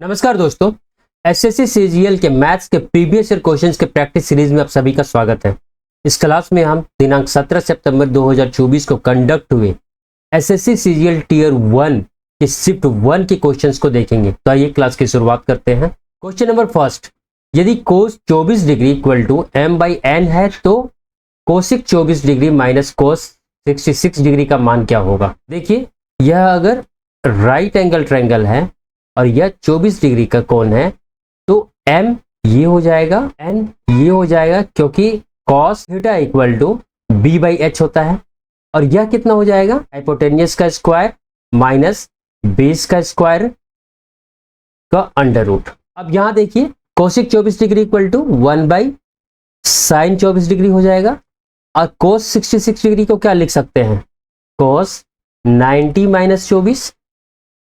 नमस्कार दोस्तों, SSC CGL के मैथ्स के प्रीवियस ईयर क्वेश्चंस के प्रैक्टिस सीरीज में आप सभी का स्वागत है। इस क्लास में हम दिनांक 17 सितंबर 2024 को कंडक्ट हुए एसएससी सीजीएल टीयर 1 के शिफ्ट 1 के क्वेश्चंस को देखेंगे। तो आइए क्लास की शुरुआत करते हैं। क्वेश्चन नंबर फर्स्ट, यदि कोस 24 डिग्री इक्वल टू m/n है तो cosec 24 degree minus cos 66 degree का मान क्या होगा। देखिए, यह अगर राइट एंगल ट्रायंगल है और यह 24 डिग्री का कोण है तो m ये हो जाएगा, n ये हो जाएगा, क्योंकि cos theta equal to b/h होता है। और यह कितना हो जाएगा, हाइपोटेन्यूस का स्क्वायर माइनस बेस का स्क्वायर का अंडर रूट। अब यहां देखिए, cosec 24 degree equal to 1/sin 24 degree हो जाएगा। और cos 66 डिग्री को क्या लिख सकते हैं, cos 90 माइनस 24,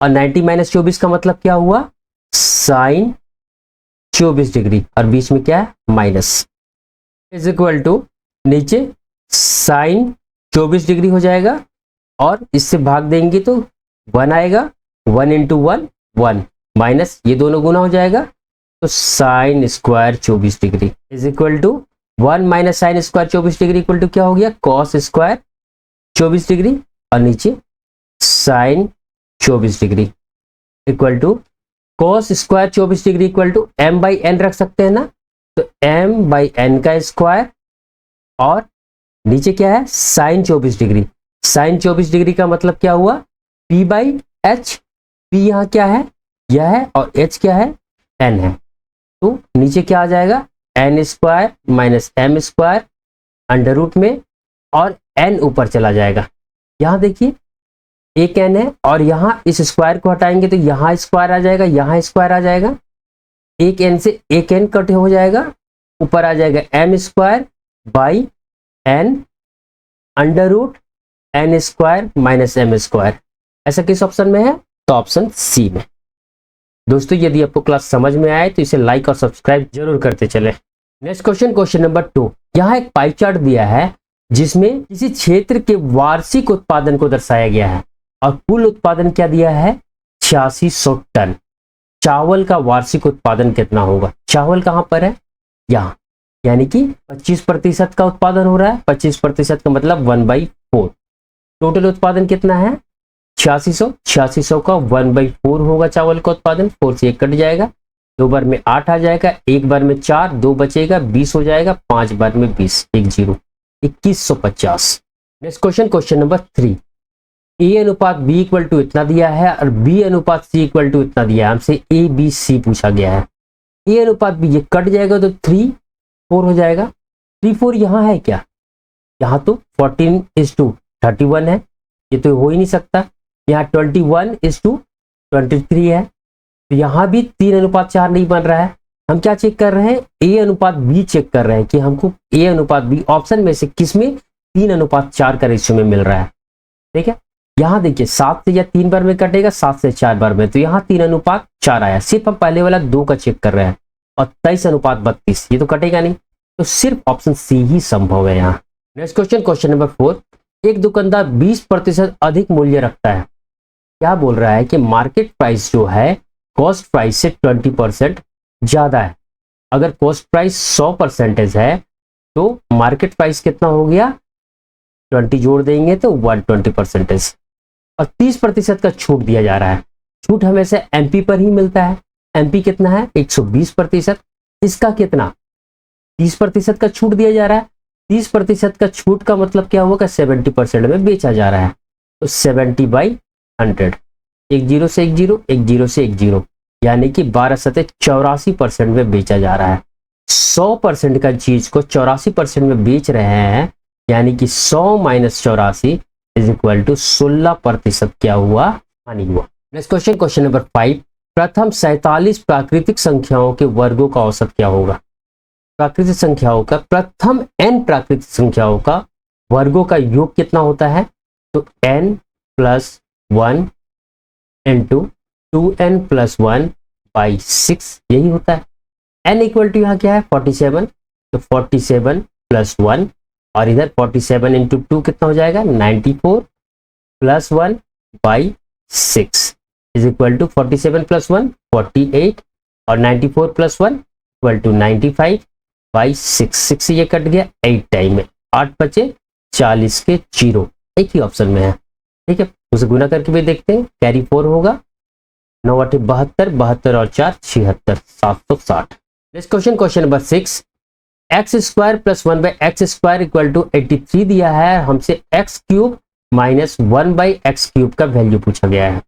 और 90 माइनस 24 का मतलब क्या हुआ, साइन 24 डिग्री, और बीच में क्या है, माइनस, इज इक्वल टू नीचे साइन 24 डिग्री हो जाएगा और इससे भाग देंगे तो 1 आएगा, 1 इंटू 1 1 माइनस ये दोनों गुना हो जाएगा तो sine square 24 degree is equal to 1 minus sine square 24 degree equal to क्या हो गया, कॉस स्क्वायर 24 डिग्री और नीचे sine 24 degree equal to cos square 24 degree equal to m/n रख सकते हैं ना, तो m/n का स्क्वायर और नीचे क्या है, साइन 24 डिग्री। साइन 24 डिग्री का मतलब क्या हुआ, p/h, p यहाँ क्या है, यह है, और h क्या है, n है। तो नीचे क्या आ जाएगा, n square minus m square under root में, और n ऊपर चला जाएगा। यहाँ देखिए एक n है और यहाँ इस स्क्वायर को हटाएंगे तो यहाँ स्क्वायर आ जाएगा, यहाँ स्क्वायर आ जाएगा, एक n से एक n कट हो जाएगा, ऊपर आ जाएगा m square by n under root n square minus m square. ऐसा किस ऑप्शन में है, तो ऑप्शन सी में। दोस्तों, यदि आपको क्लास समझ में आए तो इसे लाइक और सब्सक्राइब जरूर करते चले। Next question, question number 2। यहाँ एक पाई चार्ट दिया है जिसमें किसी क्षेत्र के वार्षिक उत्पादन को दर्शाया गया है और कुल उत्पादन क्या दिया है, 8600 टन। चावल का वार्षिक उत्पादन कितना होगा। चावल कहां पर है, यहाँ, यानी कि 25% का उत्पादन हो रहा है। 25% का मतलब 1/4। टोटल उत्पादन कितना है, 8600। 8600 का 1/4 होगा चावल का उत्पादन। 4 से 1 कट जाएगा, 2 बार में 8 आ जाएगा, 1 बार में 4, 2 बचेगा, 20 हो जाएगा, 5 बार में 20, 1 0, 2150। Next question, question number 3। a अनुपात b इक्वल टू इतना दिया है और b अनुपात c इक्वल टू इतना दिया है। हमसे a b c पूछा गया है। a अनुपात b ये कट जाएगा तो 3/4 हो जाएगा। 3/4 यहाँ है क्या, यहाँ तो 14:31 है, ये तो हो ही नहीं सकता। यहाँ 21:23 है, तो यहाँ भी 3:4 नहीं बन रहा है। हम क्या चेक कर रहे हैं, a अनुपात b चेक कर रहे हैं कि हमको a अनुपात b ऑप्शन में से किस में 3:4 का रेशियो में मिल रहा है। ठीक है, यहाँ देखिए 7 से या 3 बार में कटेगा, 7 से 4 बार में, तो यहाँ 3:4 आया। सिर्फ हम पहले वाला 2 का चेक कर रहे हैं, और 23:32 ये तो कटेगा नहीं, तो सिर्फ ऑप्शन सी ही संभव है यहाँ। Next question, question number 4। एक दुकानदार 20% अधिक मूल्य रखता है। क्या बोल रहा है कि मार्केट प्राइस जो है कॉस्ट प्राइस से 20% ज्यादा है। अगर कॉस्ट प्राइस 100% है तो मार्केट प्राइस कितना हो गया, 20 जोड़ देंगे तो 120%। और 30% का छूट दिया जा रहा है। छूट हमेशा एमपी पर ही मिलता है। एमपी कितना है, 120%। इसका कितना, 30% का छूट दिया जा रहा है। 30% का छूट का मतलब क्या होगा, 70% में बेचा जा रहा है, तो 70/100, 1 0 से 1 0, 1 0 से 1 0, यानी कि 12/84% में बेचा जा रहा है। 100% का चीज को 84% में बेच रहे हैं, यानी कि 100 माइनस 84 इज इक्वल टू 16% क्या हुआ, हानि हुआ। Next question, question number 5। प्रथम 47 प्राकृतिक संख्याओं के वर्गों का औसत क्या होगा। प्राकृतिक संख्याओं का, प्रथम n प्राकृतिक संख्याओं का वर्गों का योग कितना होता है, तो n + 1 इंटू 2n + 1/6 यही होता है। n इक्वल टू यहाँ क्या है, 47, तो 47 + 1, और इधर 47 इंटू 2 कितना हो जाएगा, 94 + 1/6 इज इक्वल टू 47 + 1 48 और 94 प्लस 1 इक्वल टू 95 बाई 6 ये कट गया 8 टाइम में, 8 बचे 40 के 0, एक ही ऑप्शन में है। ठीक है, उसे गुना करके भी देखते हैं, कैरी 4 होगा, 9 8 72, 72 और 4 76, 760। Next question, question number 6, x square plus 1 by x square equal to 83 दिया है, हमसे x cube minus 1 by x cube का वैल्यू पूछा गया है।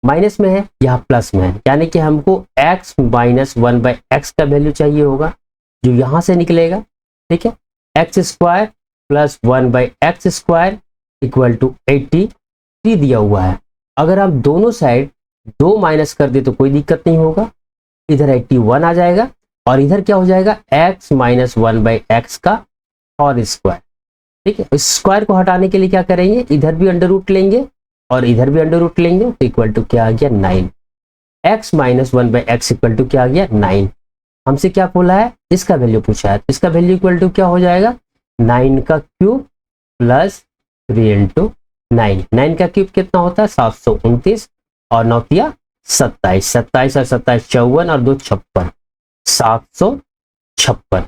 माइनस में है, यहाँ प्लस में है, यानी कि हमको x माइनस 1 बाई एक्स का वैल्यू चाहिए होगा, जो यहाँ से निकलेगा। ठीक है, x square plus 1 by x square equal to 83 दिया हुआ है। अगर हम दोनों साइड 2 माइनस कर दे तो कोई दिक्कत नहीं होगा, इधर 81 आ जाएगा और इधर क्या हो जाएगा, x माइनस 1 बाई एक्स का होल स्क्वायर। ठीक है, इस स्क्वायर को हटाने के लिए क्या करेंगे, इधर भी अंडर रूट लेंगे और इधर भी अंडर रूट लेंगे, तो इक्वल टू क्या आ गया 9। x minus 1 by x equal to क्या आ गया 9। हमसे क्या बोला है, इसका वैल्यू पूछा है, इसका वैल्यू इक्वल टू क्या हो जाएगा 9 का क्यूब प्लस 3 इंटू 9। 9 का क्यूब कितना होता है 729 और 9 तिया 27, 27 और 27 54 और 2 56, 756।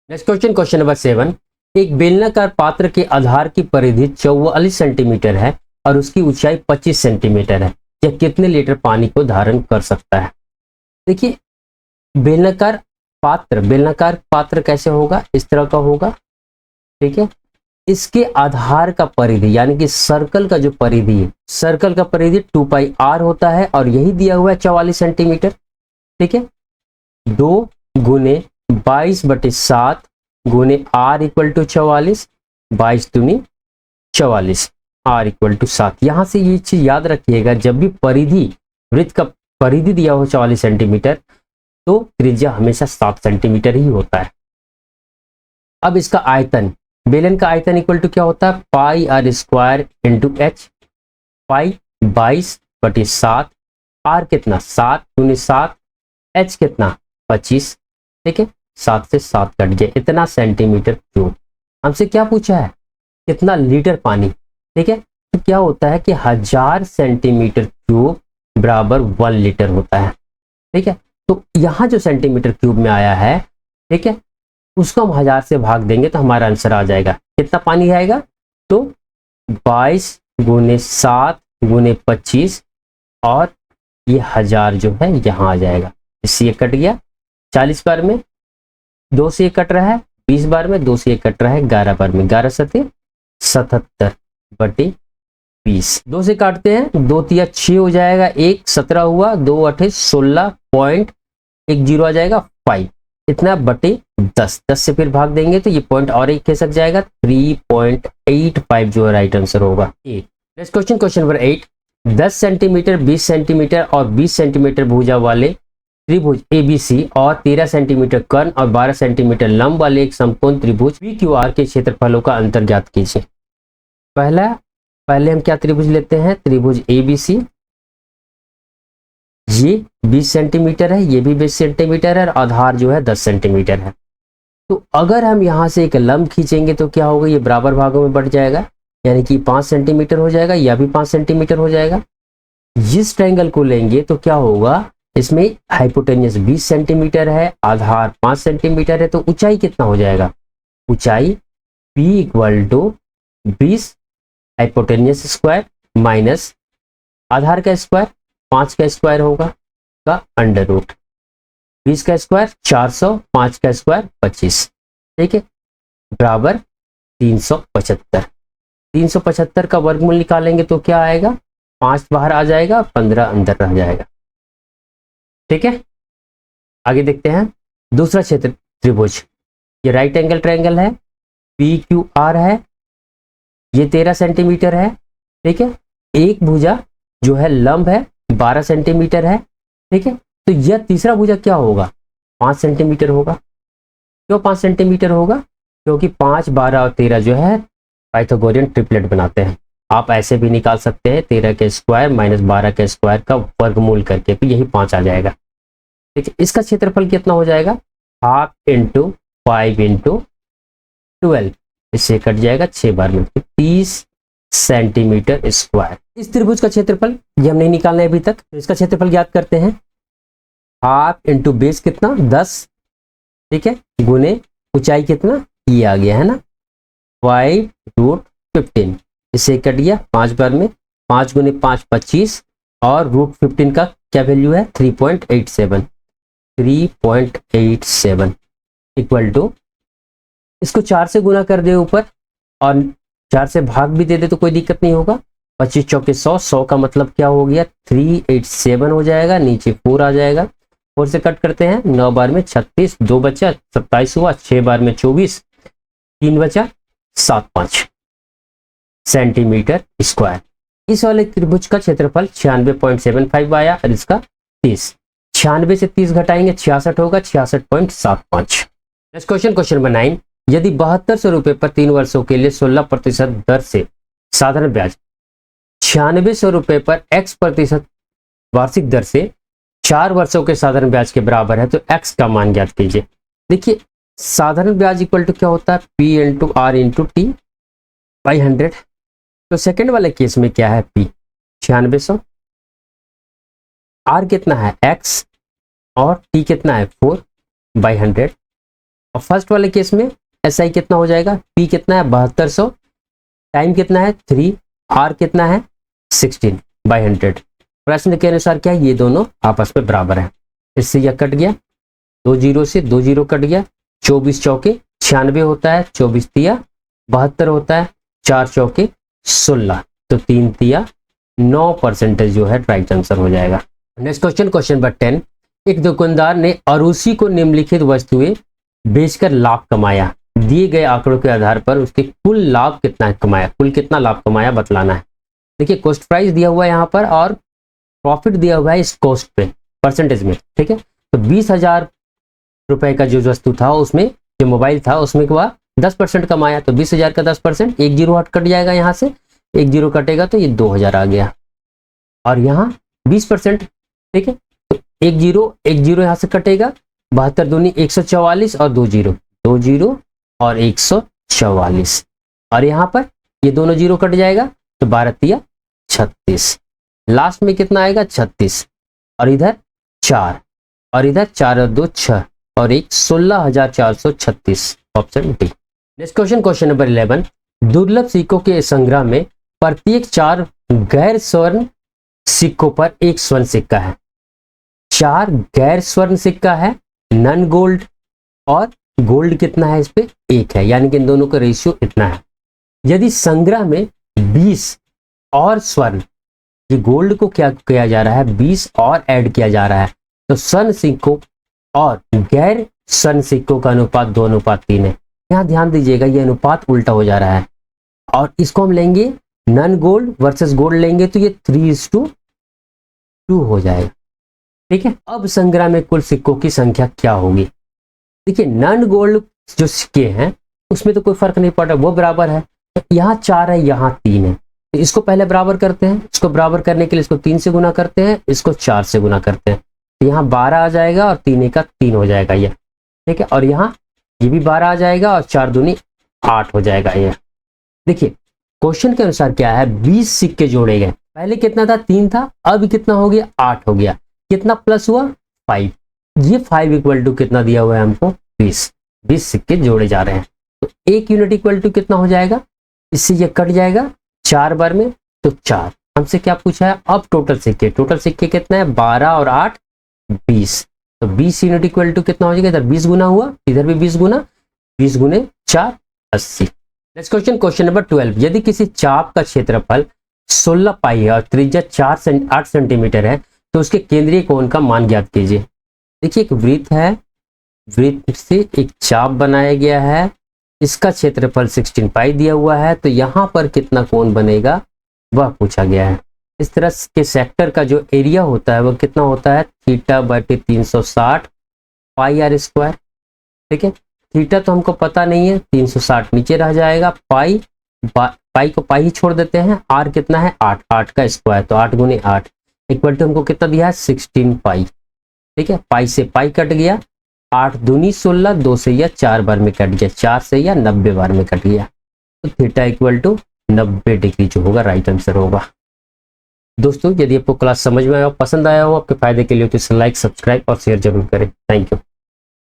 नेक्स्ट क्वेश्चन, क्वेश्चन नंबर 7, एक बेलनाकार पात्र के आधार की परिधि 44 सेंटीमीटर है और उसकी ऊंचाई 25 सेंटीमीटर है, यह कितने लीटर पानी को धारण कर सकता है। देखिए, बेलनाकार पात्र कैसे होगा, इस तरह का होगा। ठीक है, इसके आधार का परिधि यानी कि सर्कल का जो परिधि है, सर्कल का परिधि 2 पाई r होता है और यही दिया हुआ है 44 सेंटीमीटर। ठीक है, 2 गुने 22/7 गुने r इक्वल टू 44, 22 दूनी 44, r इक्वल टू 7। यहां से ये चीज याद रखिएगा, जब भी परिधि, वृत्त का परिधि दिया हो 44 सेंटीमीटर तो त्रिज्या हमेशा 7 सेंटीमीटर ही होता है। अब इसका आयतन, बेलन का आयतन इक्वल टू क्या होता है, पाई r स्क्वायर इंटू एच, पाई 22/7, r कितना 7 दूनी 7, h कितना 25। ठीक है, 7 से 7 कट गया, इतना सेंटीमीटर क्यूब। हमसे क्या पूछा है, कितना लीटर पानी। ठीक है, तो क्या होता है कि 1000 सेंटीमीटर क्यूब बराबर 1 लीटर होता है। ठीक है, तो यहाँ जो सेंटीमीटर क्यूब में आया है, ठीक है, उसको हम 1000 से भाग देंगे तो हमारा आंसर आ जाएगा, कितना पानी आएगा, तो 22 गुने 7 गुने 25 और ये 1000 जो है यहाँ आ जाएगा। इससे ये कट गया, 40 बार में 2 से ये कट रहा है, 20 बार में 2 से ये कट रहा है, 11 बार में 11 सते 77/20। 2 से काटते हैं, 2 तिया 6 हो जाएगा, 1 17 हुआ, 2 8 16.10 आ जाएगा 5, इतना बटे 10। 10 से फिर भाग देंगे तो ये पॉइंट और एक खिसक जाएगा, 3.85 जो है राइट आंसर होगा। Next question, question number 8, 10 centimetre 20 centimetre और 20 सेंटीमीटर भुजा वाले त्रिभुज ABC और 13 सेंटीमीटर कर्ण और 12 सेंटीमीटर लंब वाले एक समकोण त्रिभुज PQR के क्षेत्रफलों का अंतर ज्ञात कीजिए। पहले हम क्या त्रिभुज लेते हैं, त्रिभुज ABC, ये 20 सेंटीमीटर है, ये भी 20 सेंटीमीटर है और आधार जो है 10 सेंटीमीटर है। तो अगर हम यहाँ से एक लंब खींचेंगे तो क्या होगा, ये बराबर भागों में बढ़ जाएगा, यानी कि 5 सेंटीमीटर हो जाएगा, या भी 5 सेंटीमीटर हो जाएगा। इस ट्रायंगल को लेंगे तो क्या होगा, इसमें हाइपोटेन्यूस 20 सेंटीमीटर है, आधार 5 सेंटीमीटर है, तो ऊंचाई कितना हो जाएगा, ऊंचाई P equal to 20 hypotenuse square minus आधार का स्क्वायर 5 का स्क्वायर होगा का अंडर रूट, 20 का स्क्वायर 400, 5 का स्क्वायर 25। ठीक है, बराबर 375। 375 का वर्गमूल निकालेंगे तो क्या आएगा, 5 बाहर आ जाएगा, 15 अंदर रह जाएगा। ठीक है, आगे देखते हैं दूसरा क्षेत्र त्रिभुज, ये राइट एंगल ट्रायंगल है, PQR है, ये 13 सेंटीमीटर है। ठीक है, एक भुजा जो है लंब है 12 सेंटीमीटर है। ठीक है, तो यह तीसरा भुजा क्या होगा, 5 सेंटीमीटर होगा। क्यों 5 सेंटीमीटर होगा, क्योंकि 5 12 और 13 जो है पाइथागोरियन ट्रिपलेट बनाते हैं। आप ऐसे भी निकाल सकते हैं, 13 के स्क्वायर माइनस 12 के स्क्वायर का वर्गमूल करके, तो यही 5 आ जाएगा। ठीक है, इसका क्षेत्रफल कितना हो जाएगा, 1/2 × 5 × 12, इससे कट जाएगा 6 बार में, 30 सेंटीमीटर स्क्वायर। इस त्रिभुज का क्षेत्रफल ये हम नहीं निकालना है अभी तक, तो इसका क्षेत्रफल ज्ञात करते हैं। हाफ इंटू बेस कितना 10, ठीक है, गुने ऊंचाई कितना ये आ गया है ना 5√15, इससे कट गया 5 बार में, 5 गुने 5 25 और √15 का क्या वैल्यू है 3.87 इक्वल टू, इसको 4 से गुना कर दे ऊपर और 4 से भाग भी दे दे तो कोई दिक्कत नहीं होगा। 25 चौके 100, 100 का मतलब क्या हो गया 387 हो जाएगा, नीचे 4 आ जाएगा, 4 से कट करते हैं 9 बार में 36, 2 बचा 27 हुआ, 6 बार में 24, 3 बचा 75 सेंटीमीटर स्क्वायर। इस वाले त्रिभुज का क्षेत्रफल 96.75 आया और इसका 30, 96 से 30 घटाएंगे 66 होगा, 66.75। नेक्स्ट क्वेश्चन, क्वेश्चन नंबर 9, यदि 7200 रुपए पर 3 वर्षों के लिए 16% दर से साधारण ब्याज 9600 रुपए पर x% वार्षिक दर से 4 वर्षों के साधारण ब्याज के बराबर है तो x का मान ज्ञात कीजिए। देखिए साधारण ब्याज इक्वल टू क्या होता है P into R into T by 100। तो सेकंड वाले केस में क्या है P 9600, R कितना है x और T कितना है 4 बाई 100। और फर्स्ट वाले केस में SI कितना हो जाएगा P कितना है 7200, टाइम कितना है 3, R कितना है 16 बाई 100। प्रश्न के अनुसार क्या है ये दोनों आपस में बराबर है, इससे यह कट गया 2 जीरो से 2 जीरो कट गया, 24 चौके 96 होता है, 24 तिया 72 होता है, 4 चौके 16, तो 3 तिया 9% जो है राइट आंसर हो जाएगा। नेक्स्ट क्वेश्चन, क्वेश्चन नंबर 10, एक दुकानदार ने अरूसी को निम्नलिखित वस्तुएं बेचकर लाभ कमाया, दिए गए आंकड़ों के आधार पर उसके कुल लाभ कितना कमाया, कुल कितना लाभ कमाया बतलाना है। देखिए कॉस्ट प्राइस दिया हुआ है यहाँ पर और प्रॉफिट दिया हुआ है इस कॉस्ट पे परसेंटेज में, ठीक है। तो 20,000 रुपए का जो वस्तु था उसमें जो मोबाइल था उसमें वह 10% कमाया, तो 20,000 का 10%, एक जीरो हट कट जाएगा, यहाँ से एक जीरो कटेगा तो ये 2,000 आ गया और यहाँ 20%, ठीक है। तो एक जीरो यहाँ से कटेगा, 72 दूनी 144 और 2 जीरो, 2 जीरो और 144 और यहाँ पर ये दोनों जीरो कट जाएगा तो 12 तिया 36, लास्ट में कितना आएगा 36 और इधर 4 और इधर 4 और 2 6 और एक 16,436, option D. Next question, question number 11, दुर्लभ सिक्कों के संग्रह में प्रत्येक 4 गैर स्वर्ण सिक्कों पर एक स्वर्ण सिक्का है, 4 गैर स्वर्ण सिक्का है नन गोल्ड और गोल्ड कितना है इस पे 1 है, यानी कि इन दोनों का रेशियो इतना है। यदि संग्रह में 20 और स्वर्ण, ये गोल्ड को क्या किया जा रहा है 20 और ऐड किया जा रहा है, तो स्वर्ण सिक्कों और गैर स्वर्ण सिक्कों का अनुपात 2:3 है। यहाँ ध्यान दीजिएगा ये अनुपात उल्टा हो जा रहा है और इसको हम लेंगे नन गोल्ड वर्सेस गोल्ड लेंगे तो ये 3:2 हो जाएगा, ठीक है। अब संग्रह में कुल सिक्कों की संख्या क्या होगी। देखिए नन गोल्ड जो सिक्के हैं उसमें तो कोई फर्क नहीं पड़ रहा, वो बराबर है, तो यहाँ 4 है यहाँ 3 है, तो इसको पहले बराबर करते हैं, इसको बराबर करने के लिए इसको 3 से गुना करते हैं, इसको 4 से गुना करते हैं, तो यहाँ 12 आ जाएगा और 3 का 3 हो जाएगा ये, ठीक है। और यहाँ ये भी 12 आ जाएगा और 4 दूनी 8 हो जाएगा ये। देखिए क्वेश्चन के अनुसार क्या है 20 सिक्के जोड़े गए, पहले कितना था 3 था, अब कितना हो गया 8 हो गया, कितना प्लस हुआ 5, ये 5 इक्वल टू कितना दिया हुआ है हमको 20 सिक्के जोड़े जा रहे हैं, तो 1 यूनिट इक्वल टू कितना हो जाएगा, इससे ये कट जाएगा 4 बार में, तो 4। हमसे क्या पूछा है अब टोटल सिक्के कितना है 12 और 8 20, तो 20 यूनिट इक्वल टू कितना हो जाएगा, इधर 20 गुना हुआ, इधर भी 20 गुना, 20 गुने 4 80। नेक्स्ट क्वेश्चन, क्वेश्चन नंबर 12, यदि किसी चाप का क्षेत्रफल 16 पाई है और त्रिज्या 8 सेंटीमीटर है तो उसके केंद्रीय कोण का मान ज्ञात कीजिए। देखिए एक वृत्त है, वृत्त से एक चाप बनाया गया है, इसका क्षेत्रफल 16 पाई दिया हुआ है, तो यहाँ पर कितना कोण बनेगा वह पूछा गया है। इस तरह के सेक्टर का जो एरिया होता है वह कितना होता है θ/360 पाई r स्क्वायर, ठीक है। थीटा तो हमको पता नहीं है, 360 नीचे रह जाएगा, पाई को पाई ही छोड़ देते हैं, r कितना है 8 का स्क्वायर, तो 8 गुने 8 इक्वल टू हमको कितना दिया है 16 पाई, ठीक है। पाई से पाई कट गया, 8 दूनी 16, 2 से या 4 बार में कट गया, 4 से या 90 बार में कट गया, तो थीटा इक्वल टू 90 डिग्री जो होगा राइट आंसर होगा। दोस्तों यदि आपको क्लास समझ में आया हो, पसंद आया हो, आपके फायदे के लिए, तो इसे लाइक, सब्सक्राइब और शेयर जरूर करें। Thank you.